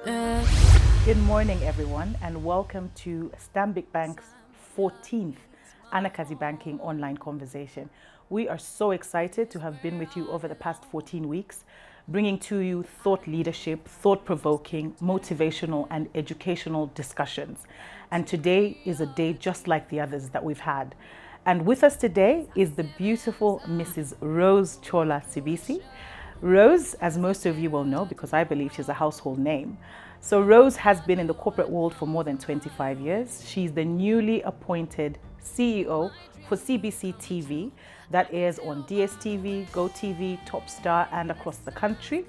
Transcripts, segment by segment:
Good morning, everyone, and welcome to Stanbic Bank's 14th Anakazi Banking online conversation. We are so excited to have been with you over the past 14 weeks, bringing to you thought leadership, thought-provoking, motivational, and educational discussions. And today is a day just like the others that we've had. And with us today is the beautiful Mrs. Rose Chola-Sibisi. Rose, as most of you will know, because I believe she's a household name. So Rose has been in the corporate world for more than 25 years. She's the newly appointed CEO for CBC TV that airs on DSTV, GoTV, Topstar, and across the country.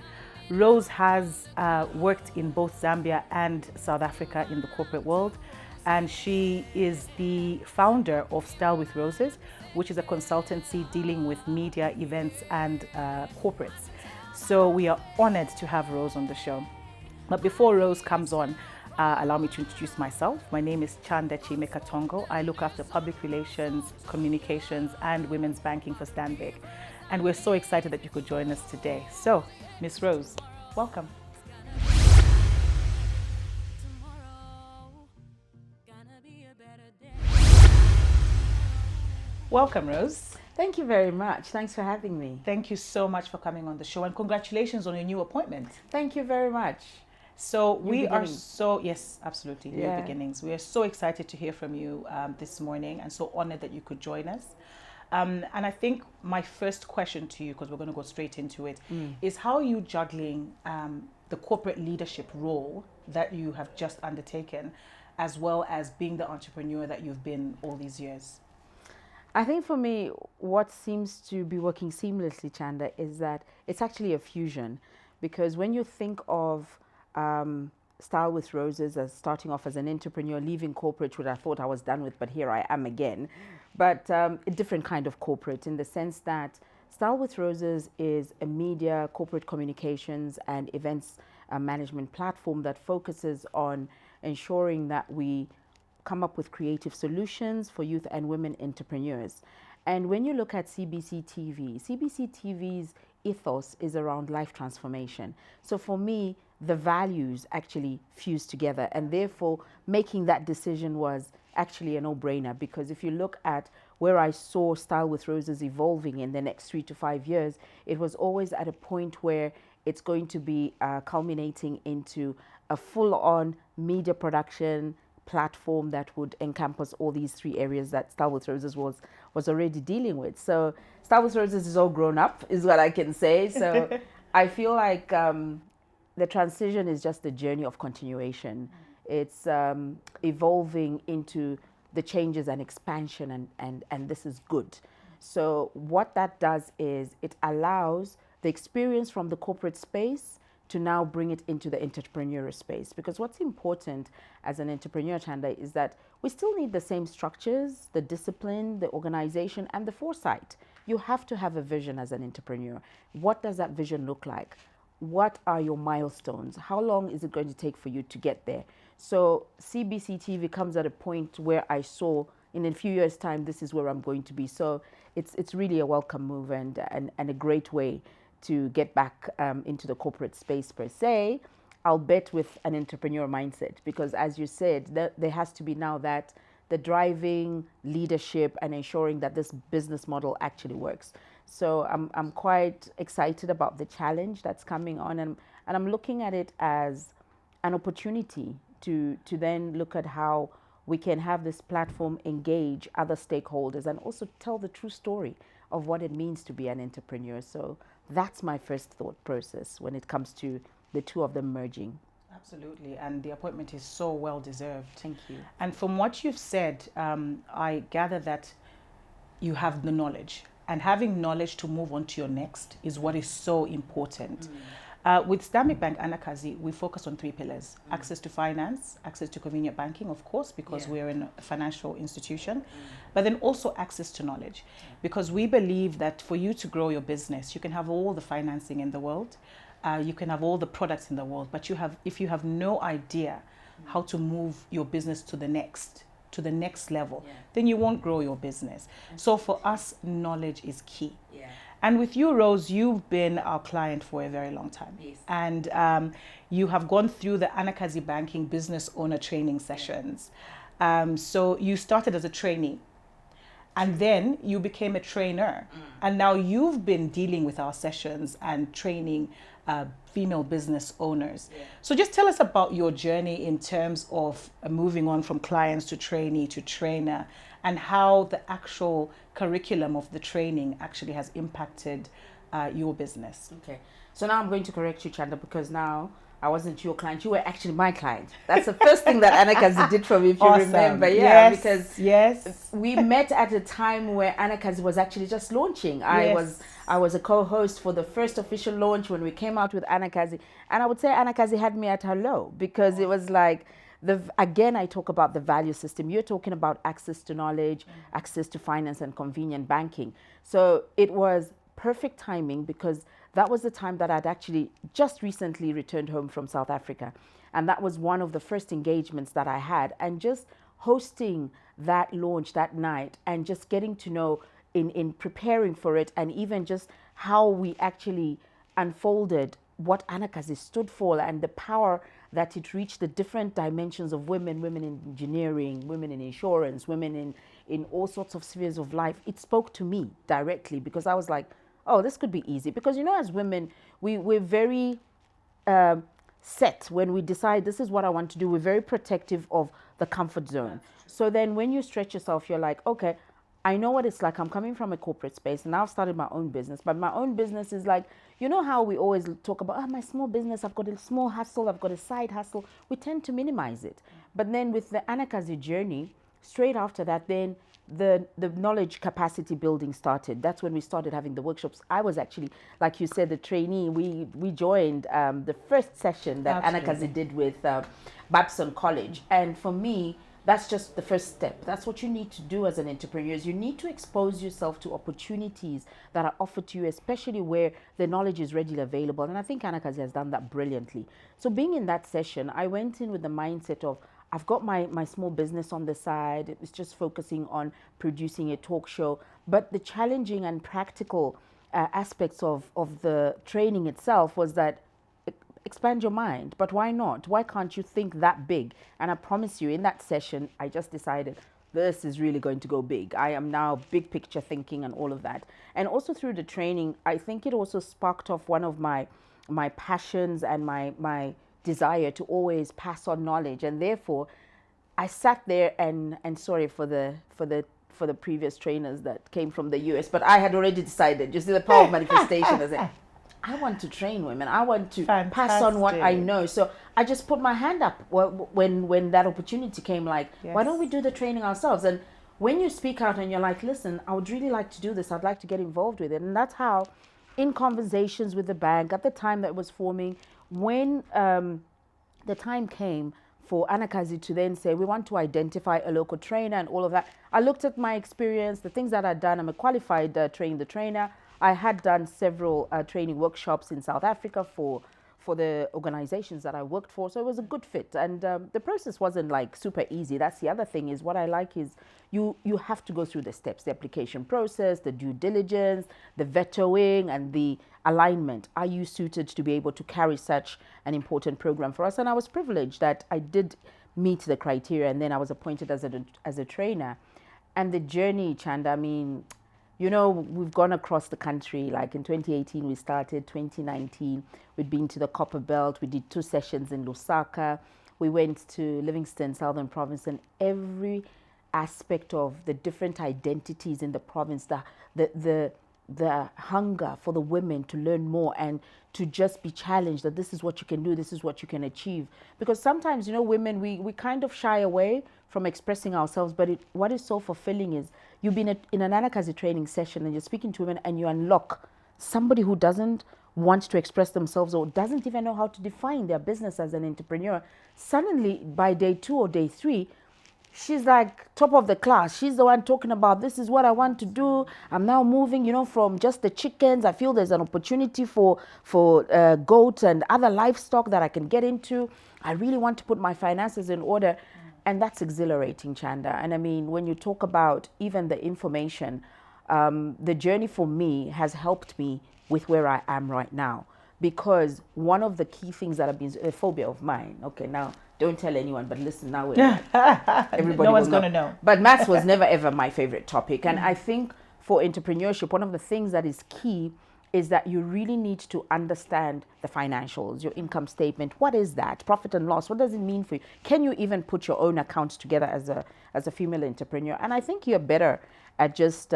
Rose has worked in both Zambia and South Africa in the corporate world, and she is the founder of StyleWithRoseS, which is a consultancy dealing with media, events, and corporates. So we are honored to have Rose on the show. But before Rose comes on, allow me to introduce myself. My name is Chanda Chime-Katongo. I look after public relations, communications, and women's banking for Stanbic. And we're so excited that you could join us today. So, Miss Rose, welcome. Welcome, Rose. Thank you very much. Thanks for having me. Thank you so much for coming on the show, and congratulations on your new appointment. Thank you very much. So we are beginnings. so, yes, absolutely, new Yeah. beginnings. We are so excited to hear from you this morning, and so honored that you could join us. And I think my first question to you, because we're going to go straight into it, is how are you juggling the corporate leadership role that you have just undertaken, as well as being the entrepreneur that you've been all these years? I think for me, what seems to be working seamlessly, Chanda, is that it's actually a fusion. Because when you think of StyleWithRoseS as starting off as an entrepreneur, leaving corporate, which I thought I was done with, but here I am again. But a different kind of corporate in the sense that StyleWithRoseS is a media, corporate communications, and events management platform that focuses on ensuring that we come up with creative solutions for youth and women entrepreneurs. And when you look at CBC TV's ethos is around life transformation. So for me, the values actually fuse together, and therefore making that decision was actually a no-brainer, because if you look at where I saw StyleWithRoseS evolving in the next 3 to 5 years, it was always at a point where it's going to be culminating into a full-on media production platform that would encompass all these 3 areas that StyleWithRoseS was already dealing with. So StyleWithRoseS is all grown up, is what I can say. So I feel like the transition is just a journey of continuation. It's evolving into the changes and expansion, and this is good. So what that does is it allows the experience from the corporate space to now bring it into the entrepreneurial space. Because what's important as an entrepreneur, Chanda, is that we still need the same structures, the discipline, the organization, and the foresight. You have to have a vision as an entrepreneur. What does that vision look like? What are your milestones? How long is it going to take for you to get there? So CBC TV comes at a point where I saw in a few years' time, this is where I'm going to be. So it's really a welcome move and a great way to get back into the corporate space per se, I'll bet with an entrepreneur mindset, because as you said, there has to be now that the driving leadership and ensuring that this business model actually works. So I'm quite excited about the challenge that's coming on, and I'm looking at it as an opportunity to then look at how we can have this platform engage other stakeholders and also tell the true story of what it means to be an entrepreneur. So that's my first thought process when it comes to the two of them merging. Absolutely, and the appointment is so well deserved. Thank you. And from what you've said, I gather that you have the knowledge, and having knowledge to move on to your next is what is so important. With Stanbic Bank Anakazi, we focus on 3 pillars: access to finance, access to convenient banking, of course, because we're in a financial institution, but then also access to knowledge, because we believe that for you to grow your business, you can have all the financing in the world, you can have all the products in the world, but if you have no idea how to move your business to the next level, then you won't grow your business. So for us, knowledge is key. And with you, Rose, you've been our client for a very long time. Yes. And you have gone through the Anakazi Banking Business Owner Training sessions. So you started as a trainee. And then you became a trainer. And now you've been dealing with our sessions and training female business owners. Yeah. So just tell us about your journey in terms of moving on from clients to trainee to trainer, and how the actual curriculum of the training actually has impacted your business. Okay. So now I'm going to correct you, Chanda, because now I wasn't your client. You were actually my client. That's the first thing that Anakazi did for me, if you Awesome. remember. Yeah, Yes, because yes. we met at a time where Anakazi was actually just launching. Yes. I was a co-host for the first official launch when we came out with Anakazi. And I would say Anakazi had me at her low, because it was like, again, I talk about the value system. You're talking about access to knowledge, access to finance and convenient banking. So it was perfect timing, because that was the time that I'd actually just recently returned home from South Africa. And that was one of the first engagements that I had. And just hosting that launch that night and just getting to know in preparing for it, and even just how we actually unfolded what Anakazi stood for and the power that it reached, the different dimensions of women in engineering, women in insurance, women in all sorts of spheres of life. It spoke to me directly, because I was like, oh, this could be easy. Because, as women, we're very set when we decide this is what I want to do. We're very protective of the comfort zone. So then when you stretch yourself, you're like, okay, I know what it's like. I'm coming from a corporate space, and now I've started my own business. But my own business is like, how we always talk about, my small business, I've got a small hustle, I've got a side hustle. We tend to minimize it. But then with the Anakazi journey, straight after that, then the knowledge capacity building started. That's when we started having the workshops. I was actually, like you said, the trainee. We joined the first session that Anakazi did with Babson College. And for me, that's just the first step. That's what you need to do as an entrepreneur. Is you need to expose yourself to opportunities that are offered to you, especially where the knowledge is readily available. And I think Anakazi has done that brilliantly. So being in that session, I went in with the mindset of, I've got my small business on the side. It was just focusing on producing a talk show. But the challenging and practical aspects of the training itself was that, expand your mind. But why not? Why can't you think that big? And I promise you, in that session, I just decided this is really going to go big. I am now big picture thinking and all of that. And also through the training, I think it also sparked off one of my passions and my desire to always pass on knowledge. And therefore, I sat there and sorry for the previous trainers that came from the US, but I had already decided. You see, the power of manifestation is it. I want to train women. I want to pass on what I know. So I just put my hand up when that opportunity came, like, why don't we do the training ourselves? And when you speak out and you're like, listen, I would really like to do this. I'd like to get involved with it. And that's how, in conversations with the bank at the time that was forming, when the time came for Anakazi to then say, we want to identify a local trainer and all of that, I looked at my experience, the things that I'd done. I'm a qualified train the trainer. I had done several training workshops in South Africa for the organizations that I worked for. So it was a good fit. And the process wasn't like super easy. That's the other thing, is what I like is you have to go through the steps, the application process, the due diligence, the vetoing, and the alignment. Are you suited to be able to carry such an important program for us? And I was privileged that I did meet the criteria, and then I was appointed as a trainer. And the journey, Chanda, I mean, we've gone across the country. Like in 2018, we started. 2019, we'd been to the Copper Belt. We did 2 sessions in Lusaka. We went to Livingstone, Southern Province, and every aspect of the different identities in the province, the hunger for the women to learn more and to just be challenged that this is what you can do, this is what you can achieve. Because sometimes, women, we kind of shy away from expressing ourselves, but what is so fulfilling is you've been in an Anakazi training session and you're speaking to women and you unlock somebody who doesn't want to express themselves or doesn't even know how to define their business as an entrepreneur. Suddenly, by day 2 or day 3, she's like top of the class. She's the one talking about, this is what I want to do. I'm now moving, from just the chickens. I feel there's an opportunity for goats and other livestock that I can get into. I really want to put my finances in order. And that's exhilarating, Chanda. And I mean, when you talk about even the information, the journey for me has helped me with where I am right now. Because one of the key things that have been a phobia of mine, okay, now don't tell anyone, but listen, now everybody no one's will going to know. But maths was never ever my favorite topic. And I think for entrepreneurship, one of the things that is key is that you really need to understand the financials, your income statement. What is that? Profit and loss. What does it mean for you? Can you even put your own accounts together as a female entrepreneur? And I think you're better at just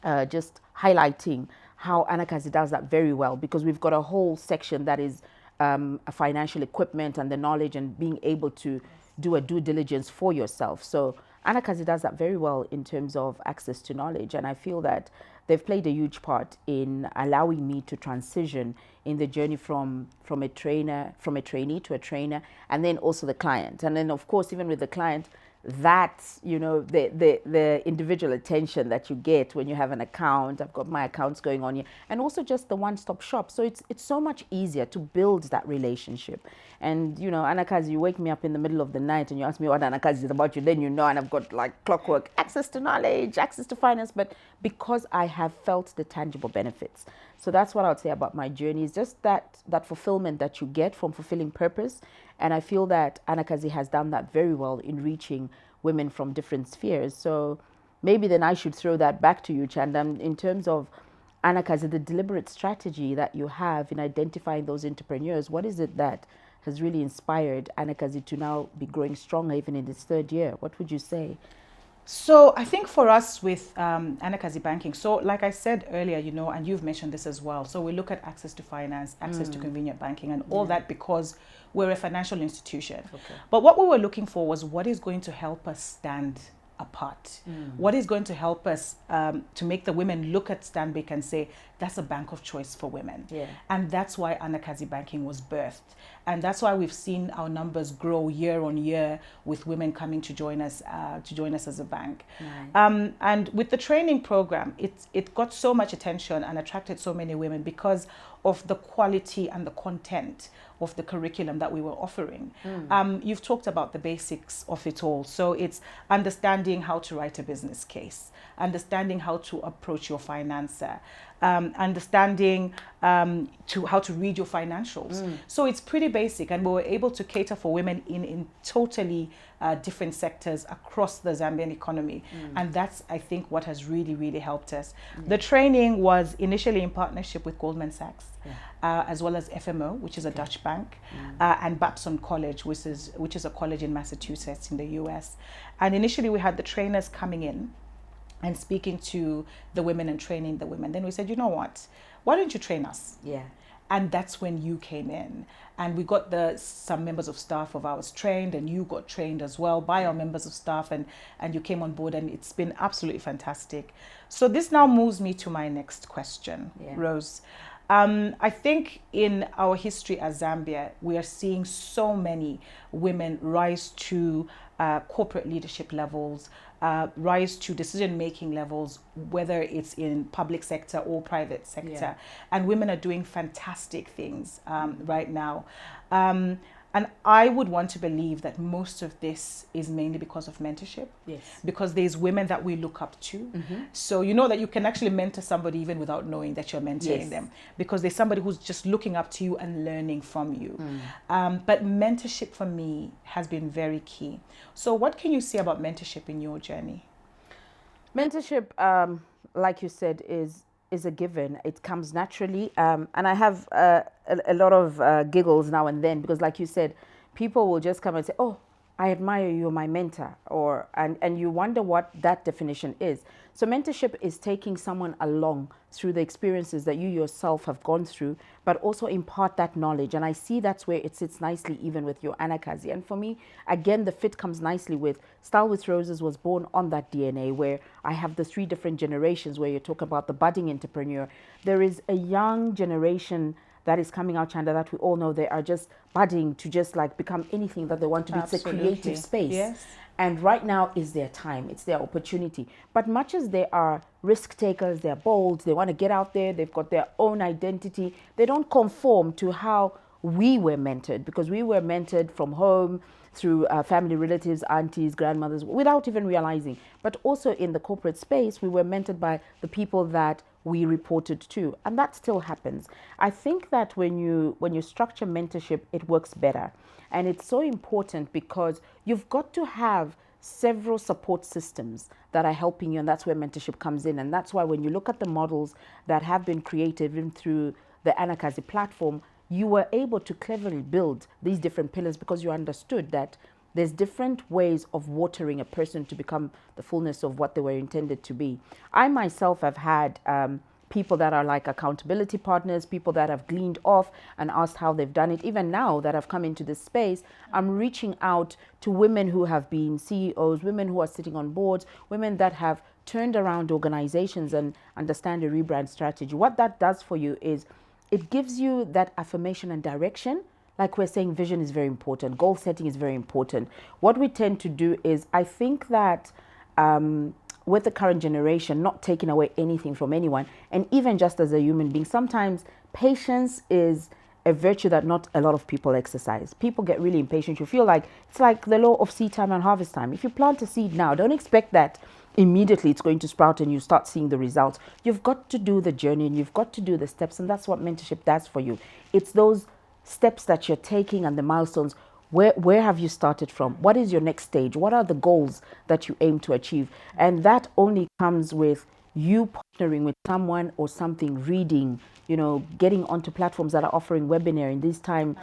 highlighting how Anakazi does that very well, because we've got a whole section that is a financial equipment and the knowledge and being able to do a due diligence for yourself. So Anakazi does that very well in terms of access to knowledge. And I feel that they've played a huge part in allowing me to transition in the journey from a trainee to a trainer, and then also the client. And then of course, even with the client, that's, you know, the individual attention that you get when you have an account. I've got my accounts going on here, and also just the one-stop shop. So it's so much easier to build that relationship. And you know, Anakazi, you wake me up in the middle of the night and you ask me what Anakazi is about, you then you know, and I've got like clockwork access to knowledge, access to finance, but because I have felt the tangible benefits. So that's what I would say about my journey, is just that fulfillment that you get from fulfilling purpose. And I feel that Anakazi has done that very well in reaching women from different spheres. So maybe then I should throw that back to you, Chanda, in terms of Anakazi, the deliberate strategy that you have in identifying those entrepreneurs. What is it that has really inspired Anakazi to now be growing stronger even in its third year? What would you say? So I think for us with Anakazi Banking, so like I said earlier, you know, and you've mentioned this as well. So we look at access to finance, access to convenient banking, and all that because we're a financial institution. Okay. But what we were looking for was what is going to help us stand apart. What is going to help us to make the women look at Stanbic and say, that's a bank of choice for women. Yeah. And that's why Anakazi Banking was birthed. And that's why we've seen our numbers grow year on year with women coming to join us as a bank. Nice. And with the training program, it got so much attention and attracted so many women because of the quality and the content of the curriculum that we were offering. You've talked about the basics of it all. So it's understanding how to write a business case, understanding how to approach your financer, understanding how to read your financials. So it's pretty basic, and we were able to cater for women in totally different sectors across the Zambian economy. And that's, I think, what has really, really helped us. The training was initially in partnership with Goldman Sachs, as well as FMO, which is a Dutch bank, and Babson College, which is a college in Massachusetts in the US. And initially we had the trainers coming in and speaking to the women and training the women. Then we said, you know what, why don't you train us? Yeah. And that's when you came in, and we got some members of staff of ours trained, and you got trained as well by our members of staff, and you came on board, and it's been absolutely fantastic. So this now moves me to my next question, Rose. I think in our history as Zambia, we are seeing so many women rise to corporate leadership levels, rise to decision-making levels, whether it's in public sector or private sector. And women are doing fantastic things right now. And I would want to believe that most of this is mainly because of mentorship. Yes. Because there's women that we look up to. So you know that you can actually mentor somebody even without knowing that you're mentoring them, because there's somebody who's just looking up to you and learning from you. But mentorship for me has been very key. So what can you say about mentorship in your journey? Mentorship, like you said, is a given. It comes naturally. And I have a lot of giggles now and then, because like you said, people will just come and say, oh, I admire you, you're my mentor, and you wonder what that definition is. So mentorship is taking someone along through the experiences that you yourself have gone through, but also impart that knowledge. And I see that's where it sits nicely even with your Anakazi. And for me, again, the fit comes nicely with StyleWithRoseS was born on that DNA, where I have the 3 different generations, where you talk about the budding entrepreneur. There is a young generation that is coming out, Chanda, that we all know they are just budding to just like become anything that they want to be. It's a creative space. Yes. And right now is their time. It's their opportunity. But much as they are risk takers, they're bold, they want to get out there, they've got their own identity, they don't conform to how we were mentored, because we were mentored from home through family, relatives, aunties, grandmothers, without even realizing. But also in the corporate space, we were mentored by the people that we reported to, and that still happens. I think that when you structure mentorship, it works better, and it's so important because you've got to have several support systems that are helping you, and that's where mentorship comes in. And that's why when you look at the models that have been created even through the Anakazi platform, you were able to cleverly build these different pillars because you understood that there's different ways of watering a person to become the fullness of what they were intended to be. I myself have had people that are like accountability partners, people that have gleaned off and asked how they've done it. Even now that I've come into this space, I'm reaching out to women who have been CEOs, women who are sitting on boards, women that have turned around organizations and understand a rebrand strategy. What that does for you is it gives you that affirmation and direction. Like we're saying, vision is very important. Goal setting is very important. What we tend to do is, I think that with the current generation, not taking away anything from anyone, and even just as a human being, sometimes patience is a virtue that not a lot of people exercise. People get really impatient. You feel like it's like the law of seed time and harvest time. If you plant a seed now, don't expect that immediately it's going to sprout and you start seeing the results. You've got to do the journey and you've got to do the steps, and that's what mentorship does for you. It's those steps that you're taking and the milestones. Where have you started from? What is your next stage? What are the goals that you aim to achieve? And that only comes with you partnering with someone or something, reading, getting onto platforms that are offering webinar in these times,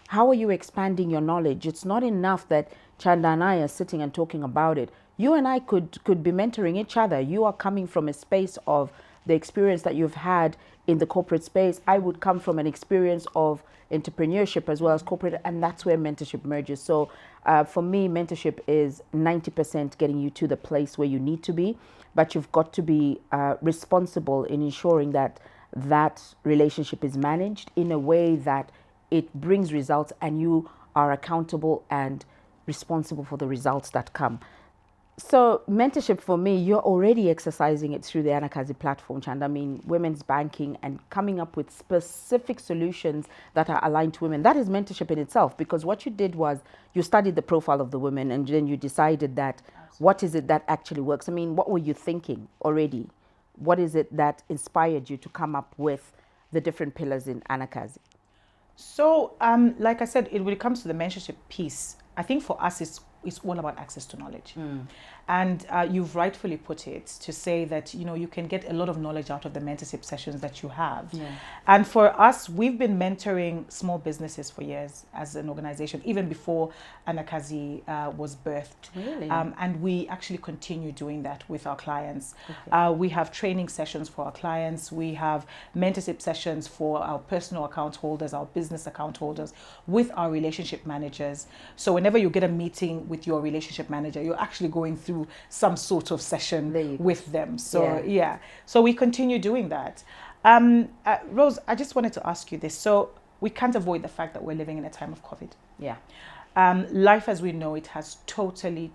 how are you expanding your knowledge? It's not enough that Chanda and I are sitting and talking about it. You and I could be mentoring each other. You are coming from a space of the experience that you've had in the corporate space. I would come from an experience of entrepreneurship as well as corporate, and that's where mentorship merges. So for me, mentorship is 90% getting you to the place where you need to be, but you've got to be responsible in ensuring that that relationship is managed in a way that it brings results and you are accountable and responsible for the results that come. So mentorship for me, you're already exercising it through the Anakazi platform, Chanda. I mean, women's banking and coming up with specific solutions that are aligned to women. That is mentorship in itself, because what you did was you studied the profile of the women and then you decided that what is it that actually works. I mean, what were you thinking already? What is it that inspired you to come up with the different pillars in Anakazi? So, like I said, when it comes to the mentorship piece, I think for us it's all about access to knowledge. And you've rightfully put it to say that, you can get a lot of knowledge out of the mentorship sessions that you have. Yeah. And for us, we've been mentoring small businesses for years as an organization, even before Anakazi was birthed. Really? And we actually continue doing that with our clients. Okay. We have training sessions for our clients. We have mentorship sessions for our personal account holders, our business account holders, with our relationship managers. So whenever you get a meeting with your relationship manager, you're actually going through some sort of session with them. So yeah, so we continue doing that. Rose, I just wanted to ask you this. So we can't avoid the fact that we're living in a time of COVID. Yeah. Life as we know it has totally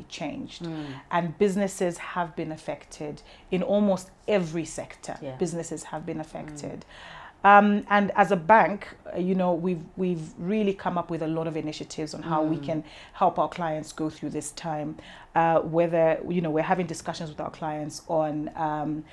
changed, and businesses have been affected in almost every sector. Yeah. Businesses have been affected. And as a bank, we've really come up with a lot of initiatives on how we can help our clients go through this time. Whether, we're having discussions with our clients on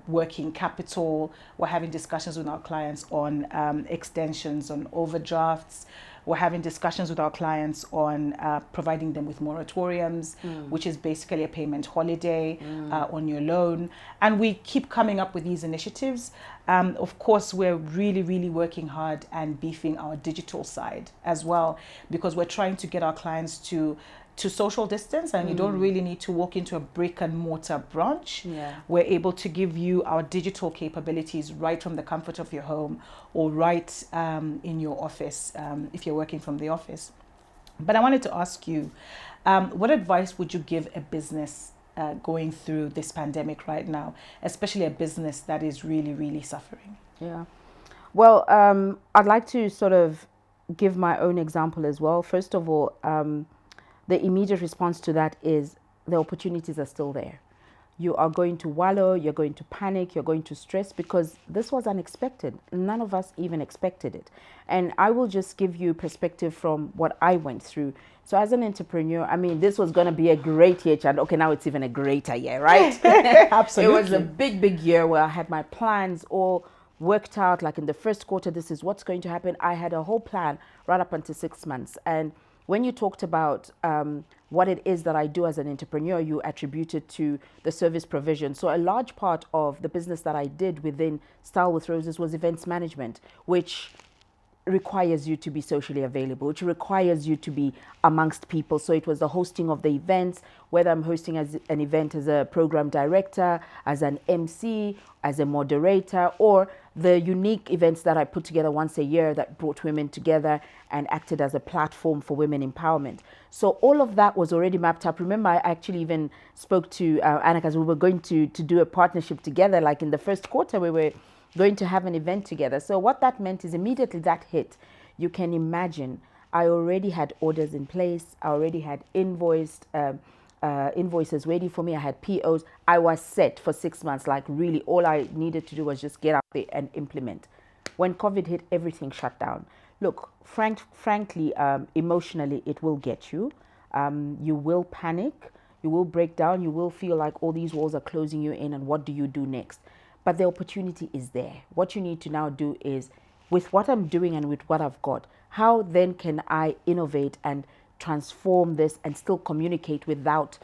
working capital, we're having discussions with our clients on extensions, on overdrafts. We're having discussions with our clients on providing them with moratoriums, which is basically a payment holiday on your loan. And we keep coming up with these initiatives. Of course, we're really working hard and beefing our digital side as well, because we're trying to get our clients to social distance, and you don't really need to walk into a brick and mortar branch. Yeah. We're able to give you our digital capabilities right from the comfort of your home, or right in your office if you're working from the office. But I wanted to ask you, what advice would you give a business going through this pandemic right now, especially a business that is really suffering? Yeah. Well, I'd like to sort of give my own example as well. First of all, the immediate response to that is the opportunities are still there. you are going to wallow, you're going to panic, you're going to stress, because this was unexpected. None of us even expected it. And I will just give you perspective from what I went through. So as an entrepreneur, I mean, this was going to be a great year, Chanda. Okay, now it's even a greater year, right? Absolutely. It was a big year where I had my plans all worked out. Like in the first quarter, this is what's going to happen. I had a whole plan right up until 6 months. And when you talked about what it is that I do as an entrepreneur, you attributed to the service provision. So a large part of the business that I did within StyleWithRoseS was events management, which requires you to be socially available, which requires you to be amongst people. So it was the hosting of the events, whether I'm hosting as an event as a program director, as an MC, as a moderator, or the unique events that I put together once a year that brought women together and acted as a platform for women empowerment. So all of that was already mapped up. Remember, I actually even spoke to Anakazi. We were going to do a partnership together, like in the first quarter, we were going to have an event together. So what that meant is immediately that hit, you can imagine I already had orders in place. I already had invoices ready for me. I had POs. I was set for 6 months. Like really all I needed to do was just get out there and implement. When COVID hit, everything shut down. Look, frankly, emotionally, it will get you. You will panic. You will break down. You will feel like all these walls are closing you in, and what do you do next? But the opportunity is there. What you need to now do is, with what I'm doing and with what I've got, how then can I innovate and transform this and still communicate without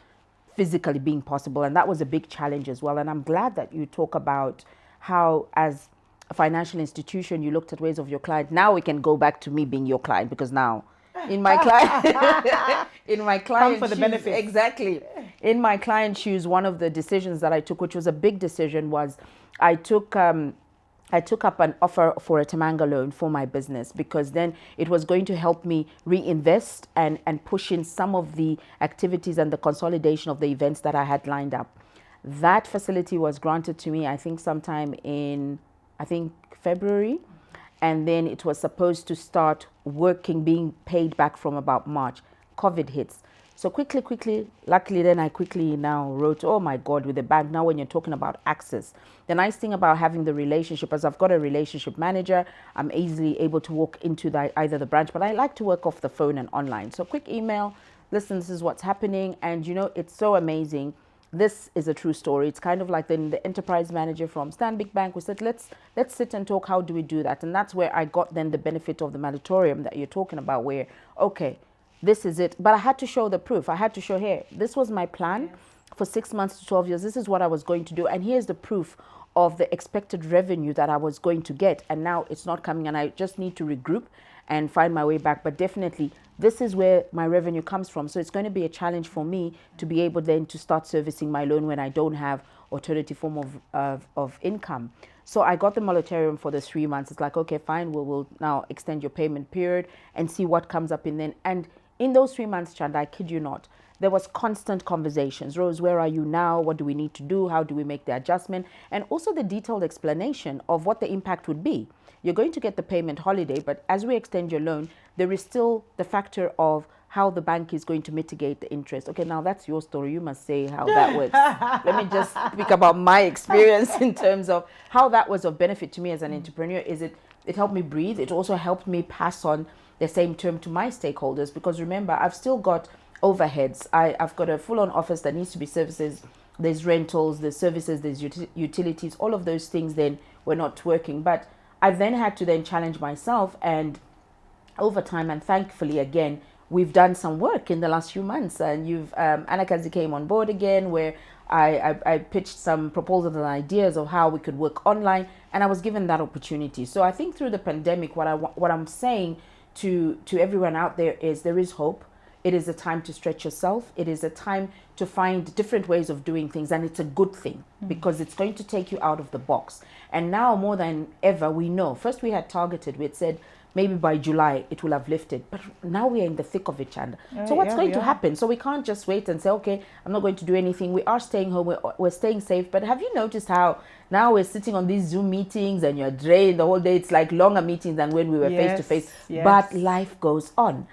physically being possible? And that was a big challenge as well. And I'm glad that you talk about how, as a financial institution, you looked at ways of your client. Now we can go back to me being your client, because now in my client Come for the shoes, benefits. exactly, in my client shoes, one of the decisions that I took, which was a big decision, was I took up an offer for a Temanga loan for my business, because then it was going to help me reinvest and push in some of the activities and the consolidation of the events that I had lined up. That facility was granted to me, I think sometime in, February. And then it was supposed to start working, being paid back from about March. COVID hits. So quickly, luckily then I quickly now wrote, oh my God, with the bank. Now when you're talking about access, the nice thing about having the relationship is I've got a relationship manager. I'm easily able to walk into either the branch, but I like to work off the phone and online. So quick email, listen, this is what's happening. And you know, it's so amazing. This is a true story. It's kind of like the enterprise manager from Stanbic Bank. We said, let's sit and talk. How do we do that? And that's where I got then the benefit of the moratorium that you're talking about, where, okay, this is it. But I had to show the proof. I had to show, here, this was my plan for 6 months to 12 years. This is what I was going to do. And here's the proof of the expected revenue that I was going to get. And now it's not coming, and I just need to regroup and find my way back. But definitely, this is where my revenue comes from. So it's going to be a challenge for me to be able then to start servicing my loan when I don't have alternative form of income. So I got the moratorium for the 3 months. It's like, okay, fine, we'll now extend your payment period and see what comes up in then. And in those 3 months, Chanda, I kid you not, there was constant conversations. Rose, where are you now? What do we need to do? How do we make the adjustment? And also the detailed explanation of what the impact would be. You're going to get the payment holiday, but as we extend your loan, there is still the factor of how the bank is going to mitigate the interest. Okay, now that's your story. You must say how that works. Let me just speak about my experience in terms of how that was of benefit to me as an entrepreneur. It helped me breathe. It also helped me pass on the same term to my stakeholders, because remember, I've still got overheads. I've got a full-on office that needs to be services. There's rentals, there's services, there's utilities. All of those things then were not working. But I then had to then challenge myself, and over time, and thankfully, again, we've done some work in the last few months, and Anakazi came on board again, where I pitched some proposals and ideas of how we could work online, and I was given that opportunity. So I think through the pandemic, what I'm saying to everyone out there is hope. It is a time to stretch yourself. It is a time to find different ways of doing things, and it's a good thing because it's going to take you out of the box. And now more than ever, we know. First, we had targeted. We had said maybe by July it will have lifted, but now we are in the thick of it, Chanda. So what's going to happen? So we can't just wait and say, okay, I'm not going to do anything. We are staying home. We're staying safe. But have you noticed how now we're sitting on these Zoom meetings and you're drained the whole day? It's like longer meetings than when we were face to face. But life goes on.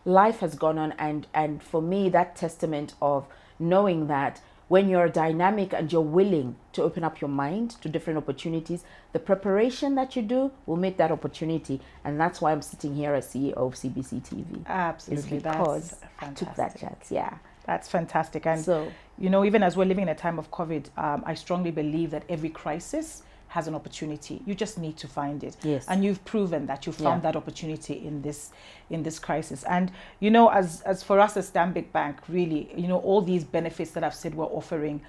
Life has gone on, and for me, that testament of knowing that when you're dynamic and you're willing to open up your mind to different opportunities, the preparation that you do will make that opportunity. And that's why I'm sitting here as CEO of CBC TV. Absolutely. It's because That's I took that chance. Yeah. That's fantastic. And, So, even as we're living in a time of COVID, I strongly believe that every crisis has an opportunity. You just need to find it. Yes. And you've proven that you found Yeah. that opportunity in this crisis. And, as for us as Stanbic Bank, really, all these benefits that I've said we're offering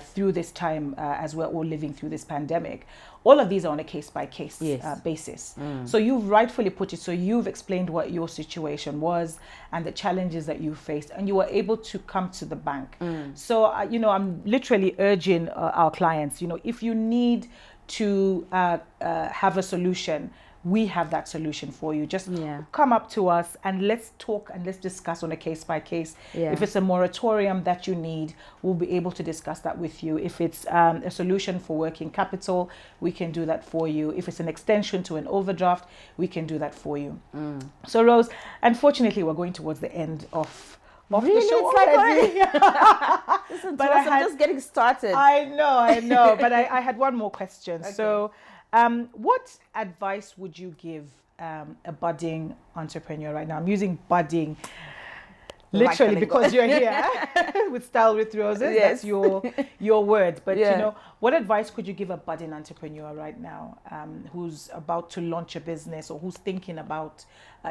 through this time as we're all living through this pandemic, all of these are on a case-by-case Yes. basis. So you've rightfully put it. So you've explained what your situation was and the challenges that you faced, and you were able to come to the bank. So, I'm literally urging our clients, if you need to have a solution, we have that solution for you. Just come up to us and let's talk and let's discuss on a case by case. If it's a moratorium that you need, we'll be able to discuss that with you. If it's a solution for working capital, we can do that for you. If it's an extension to an overdraft, we can do that for you. So Rose, unfortunately, we're going towards the end of really? the show It's like already. Listen, But I'm just getting started. I know, but I had one more question. Okay. So, what advice would you give a budding entrepreneur right now? I'm using budding literally because you're here with Style with Roses. Yes. That's your word. But what advice could you give a budding entrepreneur right now who's about to launch a business or who's thinking about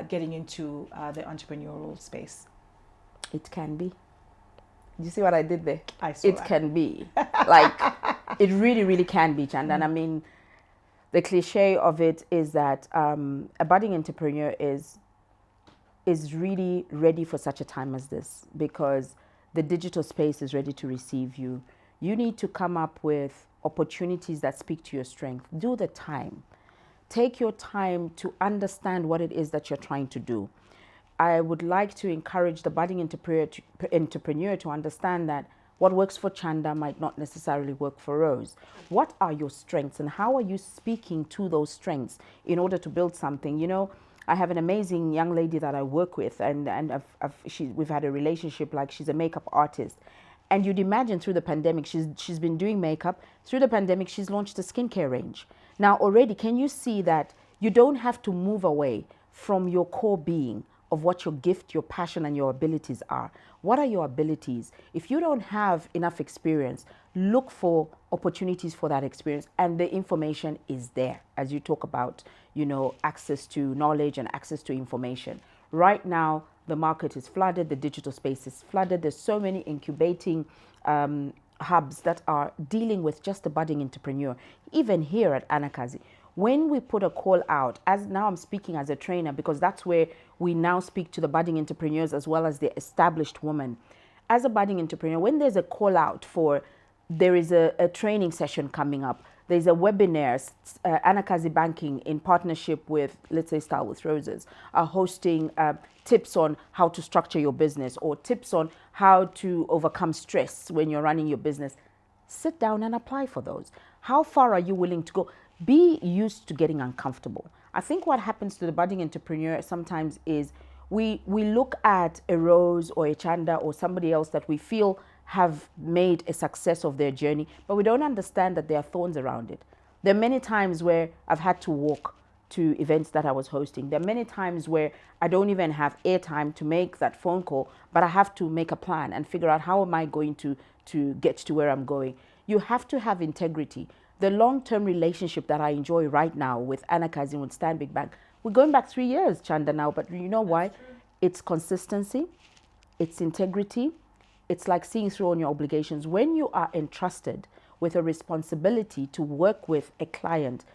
getting into the entrepreneurial space? It can be. You see what I did there? I saw it that. Can be. Like, it really, really can be, Chanda. And I mean, the cliche of it is that a budding entrepreneur is really ready for such a time as this, because the digital space is ready to receive you. You need to come up with opportunities that speak to your strength. Do the time. Take your time to understand what it is that you're trying to do. I would like to encourage the budding entrepreneur to understand that what works for Chanda might not necessarily work for Rose. What are your strengths and how are you speaking to those strengths in order to build something? I have an amazing young lady that I work with, and we've had a relationship. Like, she's a makeup artist. And you'd imagine through the pandemic, she's been doing makeup. Through the pandemic, she's launched a skincare range. Now already, can you see that you don't have to move away from your core being of what your gift, your passion, and your abilities are? What are your abilities? If you don't have enough experience, look for opportunities for that experience, and the information is there. As you talk about, access to knowledge and access to information. Right now, the market is flooded, the digital space is flooded. There's so many incubating hubs that are dealing with just the budding entrepreneur. Even here at Anakazi, when we put a call out, as now I'm speaking as a trainer, because that's where we now speak to the budding entrepreneurs as well as the established woman. As a budding entrepreneur, when there's a call out for, there is a training session coming up, there's a webinar, Anakazi Banking in partnership with, let's say, StyleWithRoseS, are hosting tips on how to structure your business or tips on how to overcome stress when you're running your business. Sit down and apply for those. How far are you willing to go? Be used to getting uncomfortable. I think what happens to the budding entrepreneur sometimes is we look at a Rose or a Chanda or somebody else that we feel have made a success of their journey, but we don't understand that there are thorns around it. There are many times where I've had to walk to events that I was hosting. There are many times where I don't even have airtime to make that phone call, but I have to make a plan and figure out how am I going to get to where I'm going. You have to have integrity. The long-term relationship that I enjoy right now with Anakazi and with Stanbic Bank, we're going back 3 years, Chanda, now, but you know why? It's consistency, it's integrity, it's like seeing through on your obligations. When you are entrusted with a responsibility to work with a client,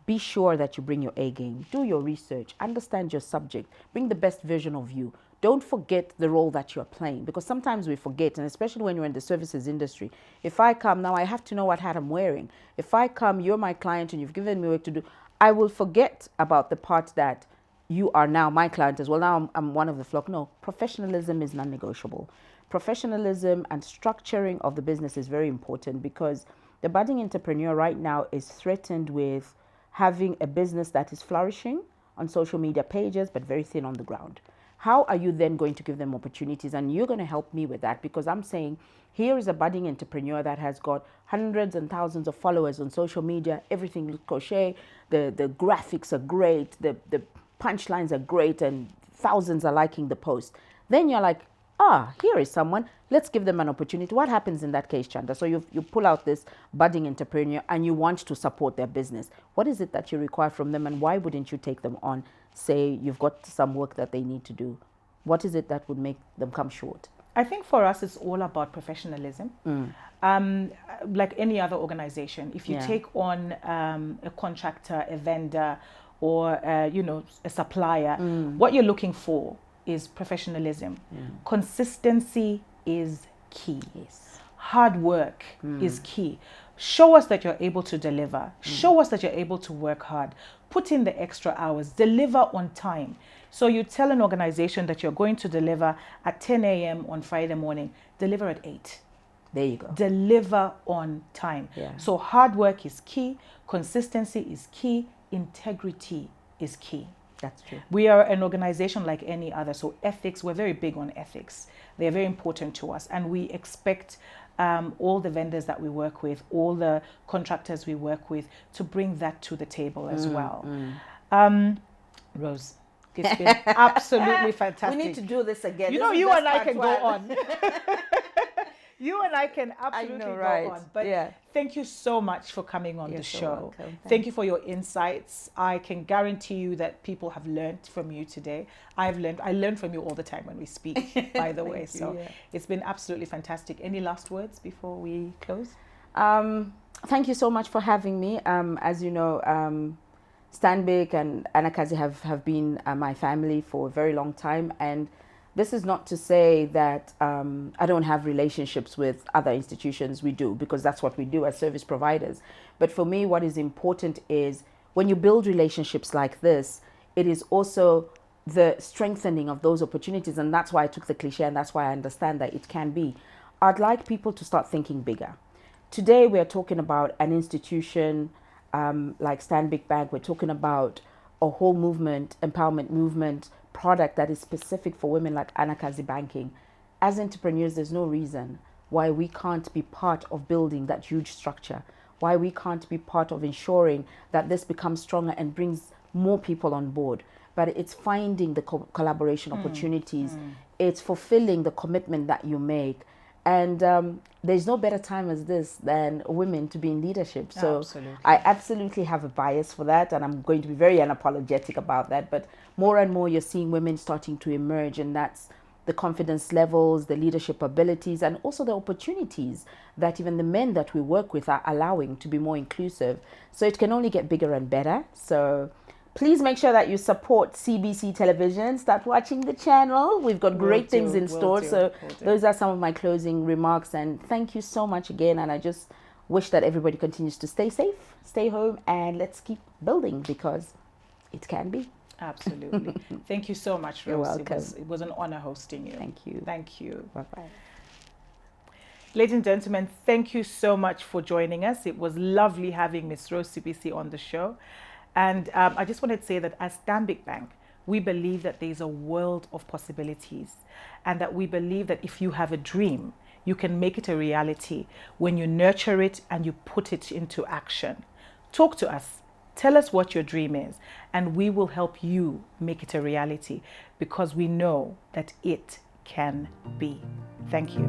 be sure that you bring your A game, do your research, understand your subject, bring the best version of you. Don't forget the role that you're playing, because sometimes we forget, and especially when you're in the services industry. If I come now, I have to know what hat I'm wearing. If I come, you're my client and you've given me work to do, I will forget about the part that you are now my client as well. Now I'm one of the flock. No, professionalism is non-negotiable. Professionalism and structuring of the business is very important, because the budding entrepreneur right now is threatened with having a business that is flourishing on social media pages, but very thin on the ground. How are you then going to give them opportunities? And you're going to help me with that, because I'm saying, here is a budding entrepreneur that has got hundreds and thousands of followers on social media. Everything looks crochet. The graphics are great. The punchlines are great, and thousands are liking the post. Then you're like, here is someone. Let's give them an opportunity. What happens in that case, Chanda? So you pull out this budding entrepreneur and you want to support their business. What is it that you require from them, and why wouldn't you take them on? Say you've got some work that they need to do. What is it that would make them come short? I think for us, it's all about professionalism. Like any other organization, if you take on a contractor, a vendor, or a supplier, what you're looking for is professionalism. Consistency is key. Yes. Hard work is key. Show us that you're able to deliver. Show us that you're able to work hard. Put in the extra hours. Deliver on time. So you tell an organization that you're going to deliver at 10 a.m. on Friday morning. Deliver at 8. There you go. Deliver on time. Yeah. So hard work is key. Consistency is key. Integrity is key. That's true. We are an organization like any other. So ethics, we're very big on ethics. They're very important to us. And we expect all the vendors that we work with, all the contractors we work with, to bring that to the table as well. Rose, it's been absolutely fantastic. We need to do this again. You know, you and I can go on. You and I can absolutely go on. But thank you so much for coming on the show. Thank you for your insights. I can guarantee you that people have learned from you today. I learn from you all the time when we speak, by the way. So it's been absolutely fantastic. Any last words before we close? Thank you so much for having me. As you know, Stanbic and Anakazi have been my family for a very long time, and this is not to say that I don't have relationships with other institutions. We do, because that's what we do as service providers. But for me, what is important is when you build relationships like this, it is also the strengthening of those opportunities. And that's why I took the cliche, and that's why I understand that it can be. I'd like people to start thinking bigger. Today, we're talking about an institution like Stanbic Bank. We're talking about a whole movement, empowerment movement, product that is specific for women like Anakazi Banking. As entrepreneurs, there's no reason why we can't be part of building that huge structure, why we can't be part of ensuring that this becomes stronger and brings more people on board. But it's finding the collaboration opportunities. It's fulfilling the commitment that you make. And there's no better time as this than women to be in leadership. So absolutely. I absolutely have a bias for that, and I'm going to be very unapologetic about that. But more and more you're seeing women starting to emerge, and that's the confidence levels, the leadership abilities, and also the opportunities that even the men that we work with are allowing to be more inclusive. So it can only get bigger and better. So please make sure that you support CBC Television. Start watching the channel. We've got great things in store. So those are some of my closing remarks. And thank you so much again. And I just wish that everybody continues to stay safe, stay home, and let's keep building, because it can be. Absolutely. Thank you so much, Rose. You're welcome. It was an honor hosting you. Thank you. Thank you. Bye-bye. Ladies and gentlemen, thank you so much for joining us. It was lovely having Miss Chola-Sibisi on the show. And I just wanted to say that as Stanbic Bank, we believe that there's a world of possibilities, and that we believe that if you have a dream, you can make it a reality when you nurture it and you put it into action. Talk to us. Tell us what your dream is, and we will help you make it a reality, because we know that it can be. Thank you.